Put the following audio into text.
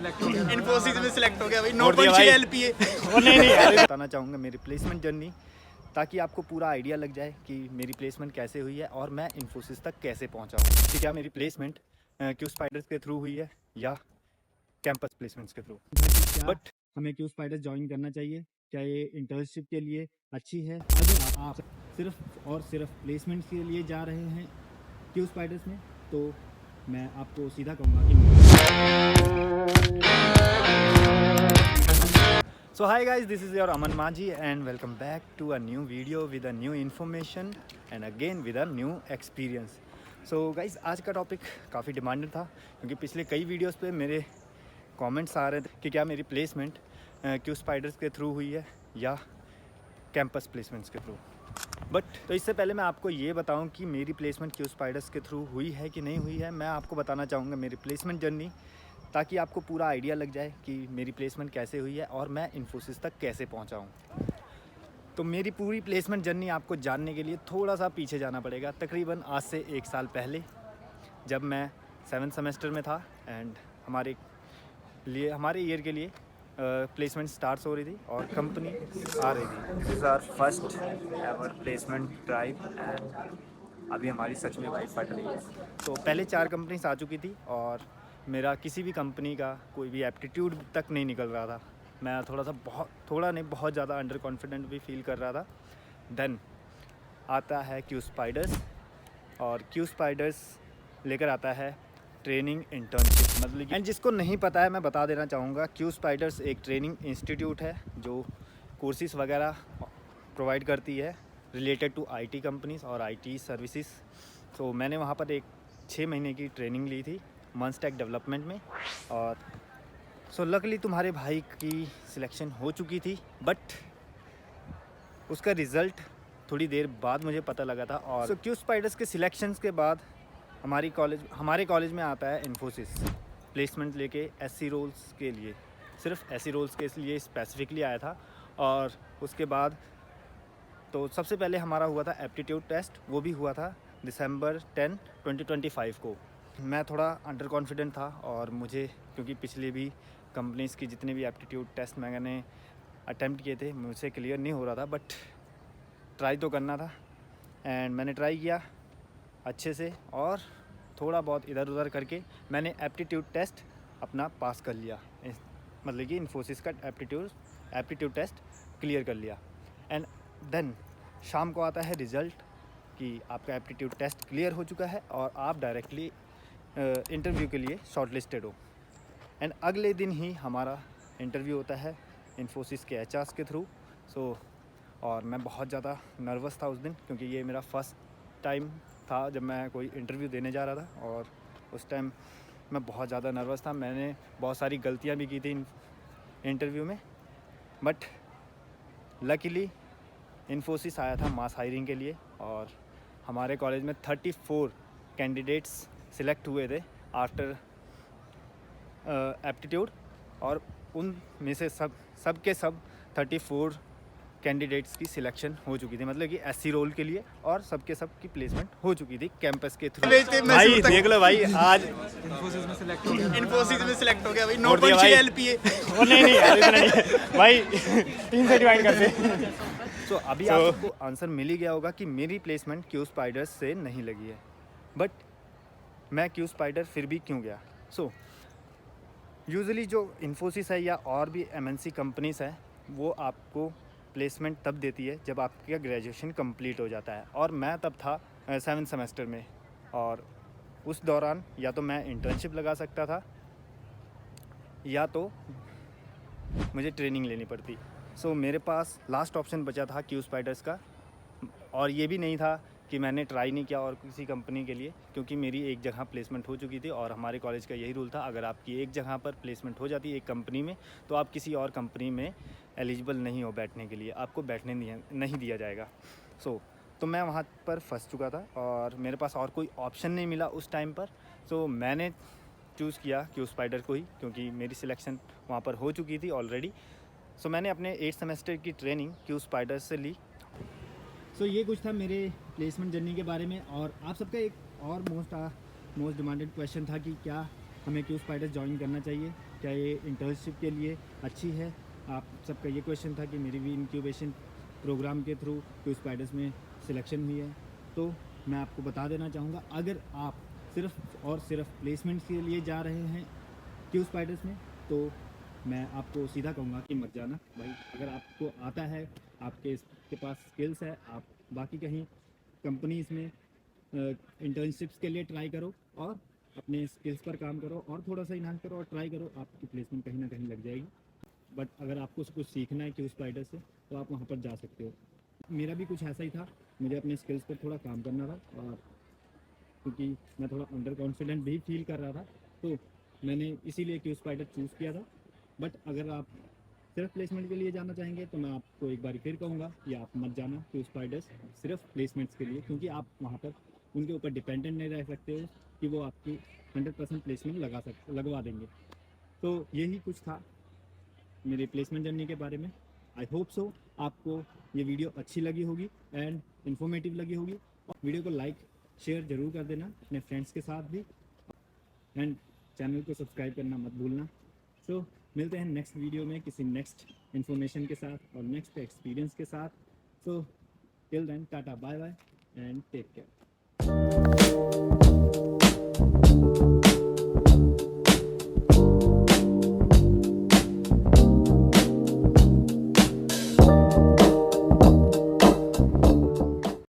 Select हो गया, इन्फोसिस में सिलेक्ट हो गया भाई, 9.6 LPA। नहीं बताना चाहूँगा मेरी प्लेसमेंट जर्नी, ताकि आपको पूरा आइडिया लग जाए कि मेरी प्लेसमेंट कैसे हुई है और मैं इन्फोसिस तक कैसे पहुंचा हूँ। कि क्या मेरी प्लेसमेंट क्यू स्पाइडर्स के थ्रू हुई है या कैंपस प्लेसमेंट्स के थ्रू। बट हमें क्यू स्पाइडर्स ज्वाइन करना चाहिए, क्या ये इंटर्नशिप के लिए अच्छी है? अगर आप सिर्फ और सिर्फ प्लेसमेंट के लिए जा रहे हैं क्यू स्पाइडर्स में, तो मैं आपको सीधा कहूँगा कि So hi guys, this is your Aman Maji and welcome back to a new video with a new information and again with a new experience. So guys, आज का टॉपिक काफ़ी डिमांडेड था क्योंकि पिछले कई वीडियोस पे मेरे कमेंट्स आ रहे थे कि क्या मेरी प्लेसमेंट क्यू स्पाइडर्स के थ्रू हुई है या कैंपस प्लेसमेंट्स के थ्रू। बट तो इससे पहले मैं आपको ये बताऊं कि मेरी प्लेसमेंट क्यू स्पाइडर्स के थ्रू हुई है कि नहीं हुई है, मैं आपको बताना चाहूँगा मेरी प्लेसमेंट जर्नी, ताकि आपको पूरा आइडिया लग जाए कि मेरी प्लेसमेंट कैसे हुई है और मैं इन्फोसिस तक कैसे पहुंचा हूं। तो मेरी पूरी प्लेसमेंट जर्नी आपको जानने के लिए थोड़ा सा पीछे जाना पड़ेगा, तकरीबन आज से 1 साल पहले, जब मैं 7th सेमेस्टर में था एंड हमारे ईयर के लिए प्लेसमेंट स्टार्ट हो रही थी और कंपनी आ रही थी। This is our first ever placement drive and अभी हमारी सच में वाइफ फट रही है। तो पहले 4 कंपनीज आ चुकी थी और मेरा किसी भी कंपनी का कोई भी एप्टीट्यूड तक नहीं निकल रहा था। मैं बहुत ज़्यादा अंडर कॉन्फिडेंट भी फील कर रहा था। देन आता है क्यू स्पाइडर्स और क्यू स्पाइडर्स लेकर आता है ट्रेनिंग इंटर्नशिप, मतलब कि एंड जिसको नहीं पता है मैं बता देना चाहूँगा, क्यू स्पाइडर्स एक ट्रेनिंग इंस्टीट्यूट है जो कोर्सेज वगैरह प्रोवाइड करती है रिलेटेड टू आईटी कंपनीज और आईटी सर्विसेज। तो मैंने वहाँ पर एक 6 महीने की ट्रेनिंग ली थी मंस्टैक डेवलपमेंट में। और सो लकली तुम्हारे भाई की सिलेक्शन हो चुकी थी, बट उसका रिज़ल्ट थोड़ी देर बाद मुझे पता लगा था। और सो क्यू स्पाइडर्स के सिलेक्शंस के बाद हमारे कॉलेज में आता है इन्फोसिस प्लेसमेंट लेके एससी रोल्स के लिए, सिर्फ एससी रोल्स के लिए स्पेसिफिकली आया था। और उसके बाद तो सबसे पहले हमारा हुआ था एप्टीट्यूड टेस्ट, वो भी हुआ था दिसंबर 10, 2025 को। मैं थोड़ा अंडर कॉन्फिडेंट था और मुझे, क्योंकि पिछले भी कंपनीज़ की जितने भी एप्टीट्यूड टेस्ट मैंने अटेम्प्ट किए थे मुझसे क्लियर नहीं हो रहा था, बट ट्राई तो करना था एंड मैंने ट्राई किया अच्छे से और थोड़ा बहुत इधर उधर करके मैंने एप्टीट्यूड टेस्ट अपना पास कर लिया, मतलब कि इन्फोसिस का एप्टीट्यूड टेस्ट क्लियर कर लिया। एंड देन शाम को आता है रिज़ल्ट कि आपका एप्टीट्यूड टेस्ट क्लियर हो चुका है और आप डायरेक्टली इंटरव्यू के लिए शॉर्टलिस्टेड हो। एंड अगले दिन ही हमारा इंटरव्यू होता है इन्फोसिस के एचआर्स के थ्रू। और मैं बहुत ज़्यादा नर्वस था उस दिन, क्योंकि ये मेरा फर्स्ट टाइम था जब मैं कोई इंटरव्यू देने जा रहा था और उस टाइम मैं बहुत ज़्यादा नर्वस था। मैंने बहुत सारी गलतियां भी की थी इंटरव्यू में, बट लकीली इन्फोसिस आया था मास हायरिंग के लिए और हमारे कॉलेज में 34 कैंडिडेट्स सिलेक्ट हुए थे आफ्टर एप्टीट्यूड, और उन में से सब के सब 34 कैंडिडेट्स की सिलेक्शन हो चुकी थी, मतलब कि एससी रोल के लिए, और सबके सब की प्लेसमेंट हो चुकी थी कैंपस के थ्रू। भाई देख लो भाई, आज इन्फोसिस में सिलेक्ट हो गया भाई, 9.6 LPA। नहीं यार, इतना नहीं भाई, 3 से डिवाइड करते। तो अभी आपको आंसर मिल ही गया होगा कि मेरी प्लेसमेंट क्यू स्पाइडर्स से नहीं लगी है, बट मैं क्यू स्पाइडर फिर भी क्यों गया। यूजुअली जो इन्फोसिस है या और भी एमएनसी कंपनीज है, वो आपको प्लेसमेंट तब देती है जब आपका ग्रेजुएशन कंप्लीट हो जाता है, और मैं तब था 7th सेमेस्टर में, और उस दौरान या तो मैं इंटर्नशिप लगा सकता था या तो मुझे ट्रेनिंग लेनी पड़ती। मेरे पास लास्ट ऑप्शन बचा था क्यू स्पाइडर्स का, और ये भी नहीं था कि मैंने ट्राई नहीं किया और किसी कंपनी के लिए, क्योंकि मेरी एक जगह प्लेसमेंट हो चुकी थी और हमारे कॉलेज का यही रूल था, अगर आपकी एक जगह पर प्लेसमेंट हो जाती है एक कंपनी में, तो आप किसी और कंपनी में एलिजिबल नहीं हो बैठने के लिए, आपको बैठने नहीं दिया जाएगा। तो मैं वहाँ पर फंस चुका था और मेरे पास और कोई ऑप्शन नहीं मिला उस टाइम पर। मैंने चूज़ किया क्यू स्पाइडर को ही, क्योंकि मेरी सिलेक्शन वहाँ पर हो चुकी थी ऑलरेडी। मैंने अपने 8th सेमेस्टर की ट्रेनिंग क्यू स्पाइडर से ली। ये कुछ था मेरे प्लेसमेंट जर्नी के बारे में। और आप सबका एक और मोस्ट डिमांडेड क्वेश्चन था कि क्या हमें क्यू स्पाइडर ज्वाइन करना चाहिए क्या ये इंटर्नशिप के लिए अच्छी है? आप सबका ये क्वेश्चन था कि मेरी भी इंक्यूबेशन प्रोग्राम के थ्रू क्यू स्पाइडर्स में सिलेक्शन हुई है। तो मैं आपको बता देना चाहूँगा, अगर आप सिर्फ और सिर्फ प्लेसमेंट्स के लिए जा रहे हैं क्यू स्पाइडर्स में, तो मैं आपको सीधा कहूँगा कि मत जाना भाई। अगर आपको आता है, आपके पास स्किल्स है, आप बाकी कहीं कंपनीज़ में इंटर्नशिप्स के लिए ट्राई करो और अपने स्किल्स पर काम करो और थोड़ा सा इन्हांस करो और ट्राई करो, आपकी प्लेसमेंट कहीं ना कहीं लग जाएगी। बट अगर आपको कुछ सीखना है क्यू स्पाइडर से, तो आप वहाँ पर जा सकते हो। मेरा भी कुछ ऐसा ही था, मुझे अपने स्किल्स पर थोड़ा काम करना था, और क्योंकि मैं थोड़ा अंडर कॉन्फिडेंट भी फील कर रहा था, तो मैंने इसीलिए क्यू स्पाइडर चूज़ किया था। बट अगर आप सिर्फ प्लेसमेंट के लिए जाना चाहेंगे, तो मैं आपको एक बार फिर कहूँगा कि आप मत जाना क्यू स्पाइडर्स सिर्फ प्लेसमेंट्स के लिए, क्योंकि आप वहाँ पर उनके ऊपर डिपेंडेंट नहीं रह सकते हो कि वो आपकी 100% प्लेसमेंट लगवा देंगे। तो यही कुछ था मेरे प्लेसमेंट जर्नी के बारे में। आई होप सो आपको ये वीडियो अच्छी लगी होगी एंड इन्फॉर्मेटिव लगी होगी। और वीडियो को लाइक शेयर ज़रूर कर देना अपने फ्रेंड्स के साथ भी, एंड चैनल को सब्सक्राइब करना मत भूलना। सो मिलते हैं नेक्स्ट वीडियो में किसी नेक्स्ट इन्फॉर्मेशन के साथ और नेक्स्ट एक्सपीरियंस के साथ। So till then, tata bye bye and take care.